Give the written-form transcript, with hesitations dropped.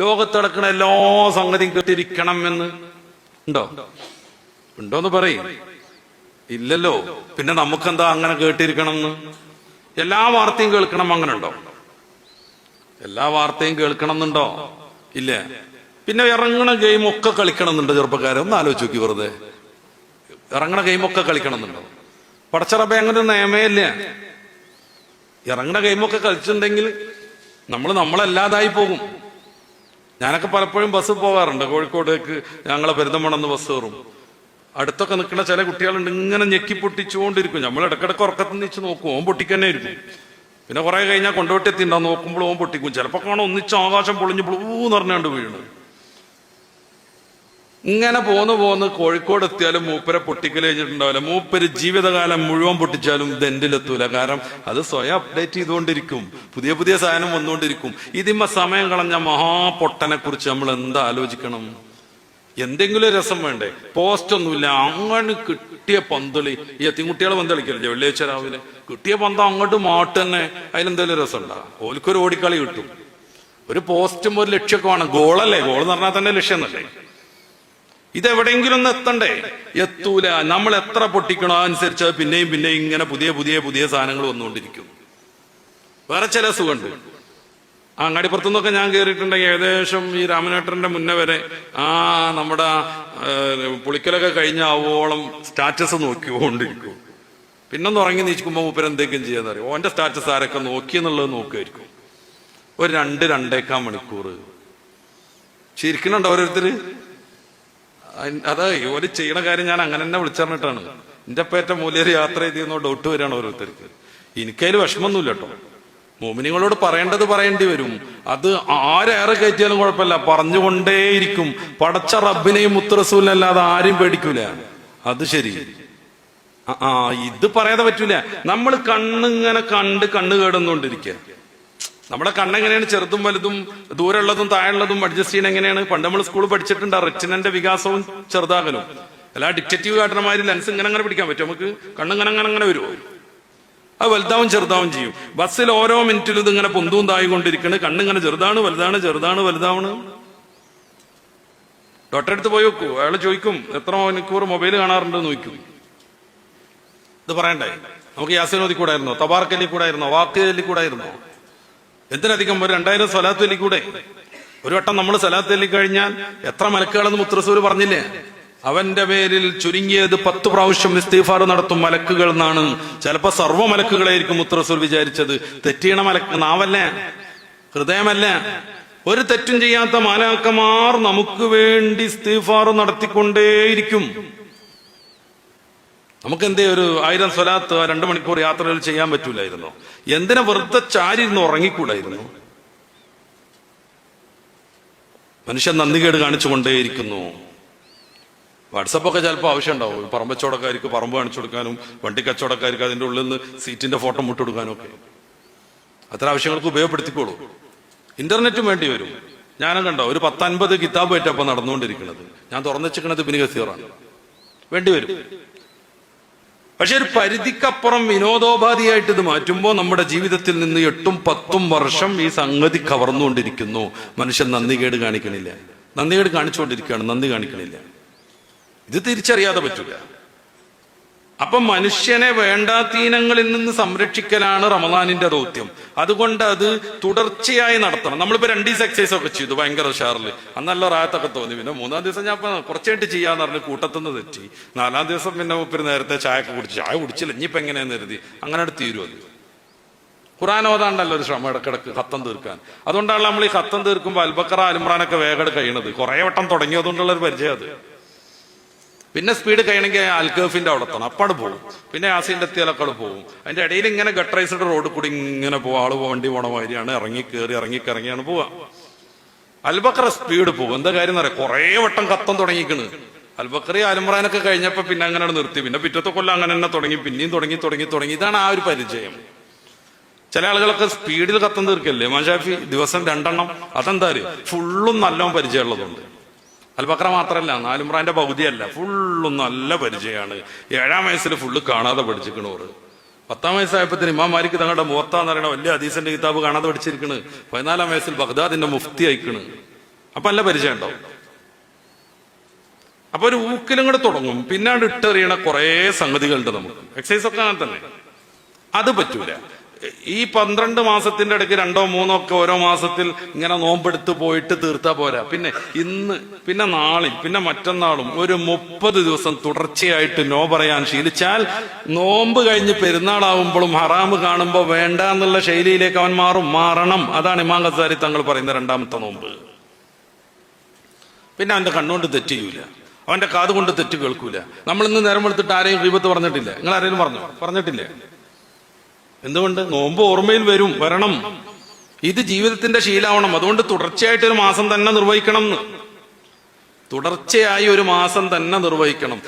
ലോകത്ത് നടക്കുന്ന എല്ലാ സംഗതിയും കേട്ടിരിക്കണം എന്ന് ഉണ്ടോന്ന് പറയും. ഇല്ലല്ലോ. പിന്നെ നമുക്കെന്താ അങ്ങനെ കേട്ടിരിക്കണം എന്ന്? എല്ലാ വാർത്തയും കേൾക്കണം അങ്ങനെ ഉണ്ടോ? എല്ലാ വാർത്തയും കേൾക്കണം എന്നുണ്ടോ? ഇല്ല. പിന്നെ ഇറങ്ങണ ഗെയിമൊക്കെ കളിക്കണം എന്നുണ്ടോ? ചെറുപ്പക്കാരെ ഒന്ന് ആലോചിച്ച് നോക്കി. വെറുതെ ഇറങ്ങണ ഗെയിമൊക്കെ കളിക്കണം എന്നുണ്ടോ? പടച്ചറബെ അങ്ങനെ നിയമേ ഇല്ല. ഇറങ്ങണ ഗെയിമൊക്കെ കളിച്ചിട്ടുണ്ടെങ്കിൽ നമ്മളല്ലാതായി പോകും. ഞാനൊക്കെ പലപ്പോഴും ബസ് പോകാറുണ്ട്. കോഴിക്കോടേക്ക് ഞങ്ങളെ പെരുന്തമണെന്ന് ബസ് കയറും. അടുത്തൊക്കെ നിൽക്കുന്ന ചില കുട്ടികളുണ്ട്, ഇങ്ങനെ ഞെക്കി പൊട്ടിച്ചുകൊണ്ടിരിക്കും. നമ്മൾ ഇടക്കിടക്ക് ഉറക്കത്തിൽ നീച്ച് നോക്കും, ഓൻ പൊട്ടിക്കന്നെ ഇരിക്കും. പിന്നെ കുറെ കഴിഞ്ഞാൽ കൊണ്ടുപോട്ടെത്തിണ്ടാവും, നോക്കുമ്പോൾ ഓൻ പൊട്ടിക്കും. ചിലപ്പോൾ കാണാൻ ഒന്നിച്ച് ആകാശം പൊളിഞ്ഞ് ബ്ലൂന്ന് പറഞ്ഞാണ്ട് വീണ്. ഇങ്ങനെ പോന്ന് കോഴിക്കോട് എത്തിയാലും മൂപ്പരെ പൊട്ടിക്കൽ കഴിഞ്ഞിട്ടുണ്ടാവില്ല. മൂപ്പര് ജീവിതകാലം മുഴുവൻ പൊട്ടിച്ചാലും ഇത് എന്റിലെത്തൂല. കാരണം അത് സ്വയം അപ്ഡേറ്റ് ചെയ്തുകൊണ്ടിരിക്കും, പുതിയ പുതിയ സാധനം വന്നുകൊണ്ടിരിക്കും. ഇതിമ്മ സമയം കളഞ്ഞ മഹാപൊട്ടനെ കുറിച്ച് നമ്മൾ എന്താ ആലോചിക്കണം? എന്തെങ്കിലും രസം വേണ്ടേ? പോസ്റ്റ് ഒന്നുമില്ല, അങ്ങനെ കിട്ടിയ പന്തളി. ഈ എത്തിൻകുട്ടികളെ പന്ത് കളിക്കല്ലേ വെള്ളിയാഴ്ച രാവിലെ? കിട്ടിയ പന്ത് അങ്ങോട്ട് മാട്ട് തന്നെ. അതിലെന്തെങ്കിലും രസം ഉണ്ടാ? ഓൽക്കൊരു ഓടിക്കളി കിട്ടും. ഒരു പോസ്റ്റും ഒരു ലക്ഷ്യമൊക്കെ വേണം. ഗോളല്ലേ? ഗോൾ എന്ന് പറഞ്ഞാൽ തന്നെ ലക്ഷ്യം എന്നല്ലേ? ഇതെവിടെയെങ്കിലും ഒന്ന് എത്തണ്ടേ? എത്തൂല. നമ്മൾ എത്ര പൊട്ടിക്കണോ അനുസരിച്ച് പിന്നെയും ഇങ്ങനെ പുതിയ പുതിയ പുതിയ സാധനങ്ങൾ വന്നുകൊണ്ടിരിക്കും. വേറെ ചില സുഖമുണ്ട്. അങ്ങാടിപ്പുറത്തുനിന്നൊക്കെ ഞാൻ കയറിയിട്ടുണ്ടെങ്കിൽ ഏകദേശം ഈ രാമനേട്ടന്റെ മുന്നേ വരെ നമ്മുടെ പുളിക്കലൊക്കെ കഴിഞ്ഞ ആവോളം സ്റ്റാറ്റസ് നോക്കിക്കൊണ്ടിരിക്കും. പിന്നൊന്ന് ഉറങ്ങി നീച്ചിക്കുമ്പോ മൂപ്പര് എന്തൊക്കെയും ചെയ്യാന്ന് അറിയും. ഓന്റെ സ്റ്റാറ്റസ് ആരൊക്കെ നോക്കിയെന്നുള്ളത് നോക്കുമായിരിക്കും. ഒരു 2-2.25 മണിക്കൂർ ചിരിക്കണുണ്ട് ഓരോരുത്തര്. അതാ ഓര് ചെയ്യണ കാര്യം ഞാൻ അങ്ങനെ തന്നെ വിളിച്ചറിഞ്ഞിട്ടാണ്. എന്റെ പേറ്റ മൂല്യര് യാത്ര ചെയ്തെന്നോ ഡൗട്ട് വരികയാണ് ഓരോരുത്തർക്ക്. എനിക്കതിൽ വിഷമമൊന്നുമില്ല കേട്ടോ. മോമിനിങ്ങളോട് പറയേണ്ടത് പറയേണ്ടി വരും. അത് ആരേറെ കയറ്റിയാലും കുഴപ്പമില്ല, പറഞ്ഞുകൊണ്ടേയിരിക്കും. പടച്ച റബ്ബിനെയും മുത്തറസൂലിനല്ലാതെ ആരെയും പേടിക്കൂല. അത് ശരി. ഇത് പറയാതെ പറ്റൂല. നമ്മൾ കണ്ണിങ്ങനെ കണ്ണ് കേടുന്നോണ്ടിരിക്കുക. നമ്മുടെ കണ്ണെങ്ങനെയാണ് ചെറുതും വലുതും ദൂരമുള്ളതും താഴെയുള്ളതും അഡ്ജസ്റ്റ് ചെയ്യണം എങ്ങനെയാണ്? പണ്ട് നമ്മൾ സ്കൂളിൽ പഠിച്ചിട്ടുണ്ട് റെറ്റിനന്റെ വികാസവും ചെറുതാകലും. അല്ല ഡിറ്റക്റ്റീവ് കാട്ടണമാതിരി ലെൻസ് ഇങ്ങനെ പിടിക്കാൻ പറ്റും നമുക്ക്? കണ്ണിങ്ങനെ വരുമോ? അത് വലുതാവും ചെറുതാവും ചെയ്യും. ബസ്സിൽ ഓരോ മിനിറ്റിലും ഇതിങ്ങനെ പൊന്തും തായിക്കൊണ്ടിരിക്കണ്. കണ്ണിങ്ങനെ ചെറുതാണ് വലുതാണ്. ഡോക്ടറെ അടുത്ത് പോയി നോക്കൂ. അയാൾ ചോദിക്കും എത്ര മണിക്കൂർ മൊബൈൽ കാണാറുണ്ടെന്ന് ചോദിക്കും. ഇത് പറയണ്ടേ? നമുക്ക് യാസീൻ ഓതി കൂടായിരുന്നോ? തബാറക് ചൊല്ലി കൂടായിരുന്നോ? വാക്ക് ചൊല്ലി കൂടായിരുന്നോ? എന്തിനധികം ഒരു 2000 സ്വലാത്ത് ചൊല്ലി കൂടെ? ഒരു വട്ടം നമ്മൾ സ്വലാത്ത് ചൊല്ലി കഴിഞ്ഞാൽ എത്ര മലക്കുകളെന്ന് മുത്തറസൂല് പറഞ്ഞില്ലേ? അവന്റെ പേരിൽ ചുരുങ്ങിയത് 10 പ്രാവശ്യം ഇസ്തിഗ്ഫാർ നടത്തും മലക്കുകൾ എന്നാണ്. ചിലപ്പോ സർവ്വ മലക്കുകളായിരിക്കും മുത്തറസൂൽ വിചാരിച്ചത്. തെറ്റിയണ നാവല്ലേ, ഹൃദയമല്ല. ഒരു തെറ്റും ചെയ്യാത്ത മാലാക്കമാർ നമുക്ക് വേണ്ടി ഇസ്തിഗ്ഫാർ നടത്തിക്കൊണ്ടേയിരിക്കും. നമുക്കെന്തേ ഒരു 1000 സ്വലാത്ത് 2 മണിക്കൂർ യാത്രയിൽ ചെയ്യാൻ പറ്റൂലായിരുന്നോ? എന്തിനാ വെറുതെ ചാരിയിരുന്ന് ഉറങ്ങിക്കൂടായിരുന്നു? മനുഷ്യൻ നന്ദികേട് കാണിച്ചുകൊണ്ടേയിരിക്കുന്നു. വാട്സപ്പൊക്കെ ചിലപ്പോൾ ആവശ്യം ഉണ്ടാവും. പറമ്പ് കച്ചവടക്കാർക്ക് പറമ്പ് കാണിച്ചു കൊടുക്കാനും വണ്ടി കച്ചവടക്കാർക്ക് അതിന്റെ ഉള്ളിൽ നിന്ന് സീറ്റിന്റെ ഫോട്ടോ മുട്ടുകൊടുക്കാനും ഒക്കെ അത്ര ആവശ്യങ്ങൾക്ക് ഉപയോഗപ്പെടുത്തിക്കോളൂ. ഇന്റർനെറ്റും വേണ്ടി വരും. ഞാനും കണ്ടോ ഒരു 10-50 കിതാബ് ആയിട്ടപ്പം നടന്നുകൊണ്ടിരിക്കുന്നത്. ഞാൻ തുറന്നു വെച്ചിരിക്കുന്നത് ഇബ്നു കസീറാണ്. വേണ്ടി വരും. പക്ഷെ ഒരു പരിധിക്കപ്പുറം വിനോദോപാധിയായിട്ട് ഇത് മാറ്റുമ്പോൾ നമ്മുടെ ജീവിതത്തിൽ നിന്ന് 8-10 വർഷം ഈ സംഗതി കവർന്നുകൊണ്ടിരിക്കുന്നു. മനുഷ്യൻ നന്ദികേട് കാണിക്കണില്ല. നന്ദികേട് കാണിച്ചുകൊണ്ടിരിക്കുകയാണ്, നന്ദി കാണിക്കണില്ല. ഇത് തിരിച്ചറിയാതെ പറ്റില്ല. അപ്പൊ മനുഷ്യനെ വേണ്ടാത്തീനങ്ങളിൽ നിന്ന് സംരക്ഷിക്കലാണ് റമദാനിന്റെ ദൗത്യം. അതുകൊണ്ട് അത് തുടർച്ചയായി നടത്തണം. നമ്മളിപ്പോ 2 ദിവസം എക്സസൈസ് ഒക്കെ ചെയ്തു, ഭയങ്കര ഉഷാറില്. അന്നല്ല റായത്തൊക്കെ തോന്നി. പിന്നെ 3-ാം ദിവസം ഞാൻ കുറച്ചായിട്ട് ചെയ്യാന്ന് പറഞ്ഞ് കൂട്ടത്തുനിന്ന് തെറ്റി. 4-ാം ദിവസം പിന്നെ മുപ്പര് നേരത്തെ ചായ കുടിച്ചില്ല, ഇനിയിപ്പോ എങ്ങനെയാന്ന് കരുതി അങ്ങനെ അടുത്ത് തീരും. അത് ഖുർആൻ ഓതാണ്ടല്ലോ ഒരു ശ്രമം ഇടക്കിടക്ക് ഖത്തം തീർക്കാൻ. അതുകൊണ്ടാണ് നമ്മൾ ഈ ഖത്തം തീർക്കുമ്പോൾ അൽബക്കറ അലിമ്രാനൊക്കെ വേഗം കഴിയണത്. കുറെ വട്ടം തുടങ്ങിയതുകൊണ്ടുള്ള ഒരു പരിചയം അത്. പിന്നെ സ്പീഡ് കഴിയണമെങ്കിൽ അൽക്കഫിന്റെ അവിടെ എത്തണം, അപ്പാട് പോകും. പിന്നെ യാസീന്റെ എത്തിയാലൊക്കെ പോകും. അതിന്റെ ഇടയിൽ ഇങ്ങനെ ഗട്ടറൈസ്ഡ് റോഡ് കൂടി ഇങ്ങനെ പോകും. ആള് വണ്ടി പോണ മാതിരിയാണ് ഇറങ്ങിയാണ് പോവുക. അൽബക്കറ സ്പീഡ് പോകും. എന്താ കാര്യം എന്ന് പറയാം, കുറെ വട്ടം ഖത്തം തുടങ്ങിക്കണ്. അൽബക്കറി അലിമ്രാനൊക്കെ കഴിഞ്ഞപ്പോ പിന്നെ അങ്ങനെ നിർത്തി. പിന്നെ പിറ്റത്തെ കൊല്ലം അങ്ങനെ തന്നെ തുടങ്ങി, പിന്നെയും തുടങ്ങി. ഇതാണ് ആ ഒരു പരിചയം. ചില ആളുകളൊക്കെ സ്പീഡിൽ ഖത്തം തീർക്കല്ലേ. മാഷാഫി ദിവസം 2 എണ്ണം. അതെന്താ ഫുള്ളും നല്ലോണം പരിചയമുള്ളതുണ്ട്. അൽബക്കറ മാത്രല്ല, അലിമ്രാന്റെ പകുതിയല്ല, ഫുള്ളും നല്ല പരിചയമാണ്. 7-ാം വയസ്സിൽ ഫുള്ള് കാണാതെ പഠിച്ചിരിക്കണോറ്. 10-ാം വയസ്സായപ്പോഴത്തേന് ഇമാം മാലിക് തങ്ങളുടെ മുവത്ത എന്ന് പറയുന്ന വലിയ ഹദീസിന്റെ കിതാബ് കാണാതെ പഠിച്ചിരിക്കണ്. 14-ാം വയസ്സിൽ ബഗ്ദാദിന്റെ മുഫ്തി അയക്കണ്. അപ്പൊ നല്ല പരിചയം ഉണ്ടാവും. അപ്പൊ ഒരു ഊക്കിലും കൂടെ തുടങ്ങും, പിന്നാണ്ട് ഇട്ടെറിയണ കുറെ സംഗതികളുണ്ട് നമുക്ക്. എക്സസൈസ് ഒക്കെ അങ്ങനെ തന്നെ. അത് പറ്റൂല. ഈ 12 മാസത്തിന്റെ ഇടയ്ക്ക് 2 or 3 ഒക്കെ ഓരോ മാസത്തിൽ ഇങ്ങനെ നോമ്പെടുത്ത് പോയിട്ട് തീർത്താ പോരാ. പിന്നെ ഇന്ന്, പിന്നെ നാളെ, പിന്നെ മറ്റന്നാളും ഒരു 30 ദിവസം തുടർച്ചയായിട്ട് നോ പറയാൻ ശീലിച്ചാൽ നോമ്പ് കഴിഞ്ഞ് പെരുന്നാളാവുമ്പോഴും ഹറാമ് കാണുമ്പോൾ വേണ്ട എന്നുള്ള ശൈലിയിലേക്ക് അവൻ മാറണം. അതാണ് ഇമാം ഗസാലി തങ്ങൾ പറയുന്ന 2ാമത്തെ നോമ്പ്. പിന്നെ അവന്റെ കണ്ണുകൊണ്ട് തെറ്റ് ചെയ്യൂല, അവന്റെ കാത് കൊണ്ട് തെറ്റ് കേൾക്കൂല. നമ്മളിന്ന് നേരം വെളുത്തിട്ട് ആരെയും ഗീബത്ത് പറഞ്ഞിട്ടില്ല. നിങ്ങൾ ആരെങ്കിലും പറഞ്ഞിട്ടില്ലേ? എന്തുകൊണ്ട്? നോമ്പ് ഓർമ്മയിൽ വരണം. ഇത് ജീവിതത്തിന്റെ ശീലമാവണം. അതുകൊണ്ട് തുടർച്ചയായിട്ട് ഒരു മാസം തന്നെ നിർവഹിക്കണം. തുടർച്ചയായി ഒരു മാസം തന്നെ നിർവഹിക്കണം.